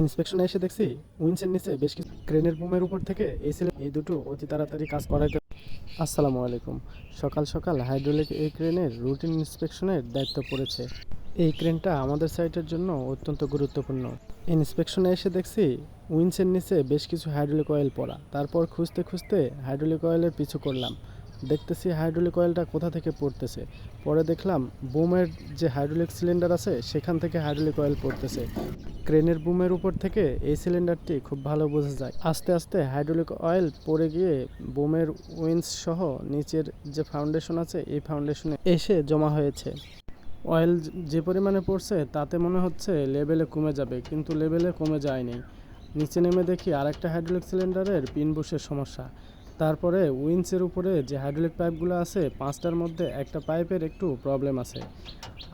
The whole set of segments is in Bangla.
ইন্সপেকশনে এসে দেখছি উইন্ডসের নিচে বেশ কিছু ক্রেনের বুমের উপর থেকে এই দুটো অতি তাড়াতাড়ি কাজ করাইতে। আসসালামু আলাইকুম। সকাল সকাল হাইড্রোলিক এই ক্রেনের রুটিন ইন্সপেকশনের দায়িত্ব পড়েছে। এই ক্রেনটা আমাদের সাইটের জন্য অত্যন্ত গুরুত্বপূর্ণ। ইন্সপেকশনে এসে দেখছি উইন্ডসের নিচে বেশ কিছু হাইড্রোলিক অয়েল পড়া। তারপর খুঁজতে খুঁজতে হাইড্রোলিক অয়েলের পিছু করলাম। দেখতেছি হাইড্রোলিক অয়েলটা কোথা থেকে পড়তেছে। পরে দেখলাম বুমের যে হাইড্রোলিক সিলিন্ডার আছে সেখান থেকে হাইড্রোলিক অয়েল পড়তেছে। ক্রেনের বুমের উপর থেকে এই সিলিন্ডারটি খুব ভালো বোঝা যায়। আস্তে আস্তে হাইড্রোলিক অয়েল পড়ে গিয়ে বুমের উইন্স সহ নিচের যে ফাউন্ডেশন আছে এই ফাউন্ডেশনে এসে জমা হয়েছে। অয়েল যে পরিমাণে পড়ছে তাতে মনে হচ্ছে লেভেলে কমে যাবে, কিন্তু লেভেলে কমে যায়নি। নিচে নেমে দেখি আরেকটা হাইড্রোলিক সিলিন্ডারের পিন বুশের সমস্যা। তারপরে উইন্সের উপরে যে হাইড্রোলিক পাইপগুলো আছে 5টার মধ্যে একটা পাইপের একটু প্রবলেম আছে।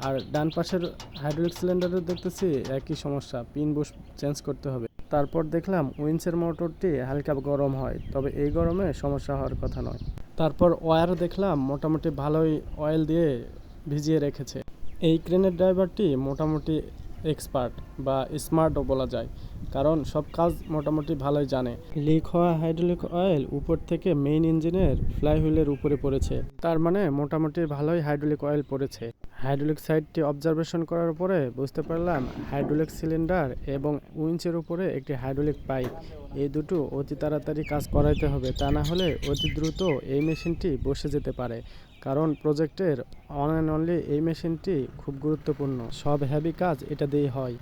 আর ডান পাশের হাইড্রোলিক সিলিন্ডারের দেখতেছি একই সমস্যা, পিন বুশ চেঞ্জ করতে হবে। তারপর দেখলাম উইন্সের মোটরটি হালকা গরম হয়, তবে এই গরমে সমস্যা হওয়ার কথা নয়। তারপর ওয়্যার দেখলাম মোটামুটি ভালোই অয়েল দিয়ে ভিজিয়ে রেখেছে। এই ক্রেনের ড্রাইভারটি মোটামুটি এক্সপার্ট বা স্মার্টও বলা যায়, কারণ সব কাজ মোটামুটি ভালোই জানে। লিক হওয়া হাইড্রোলিক অয়েল উপর থেকে মেইন ইঞ্জিনের ফ্লাইহুইলের উপরে পড়েছে, তার মানে মোটামুটি ভালোই হাইড্রোলিক অয়েল পড়েছে। হাইড্রোলিক সাইডটি অবজারভেশন করার পরে বুঝতে পারলাম হাইড্রোলিক সিলিন্ডার এবং উইঞ্চের উপরে একটি হাইড্রোলিক পাইপ, এই দুটো অতি তাড়াতাড়ি কাজ করাইতে হবে, তা না হলে অতি দ্রুত এই মেশিনটি বসে যেতে পারে। কারণ প্রজেক্টের অন অ্যান্ড অনলি এই মেশিনটি খুব গুরুত্বপূর্ণ, সব হেভি কাজ এটা দিয়েই হয়।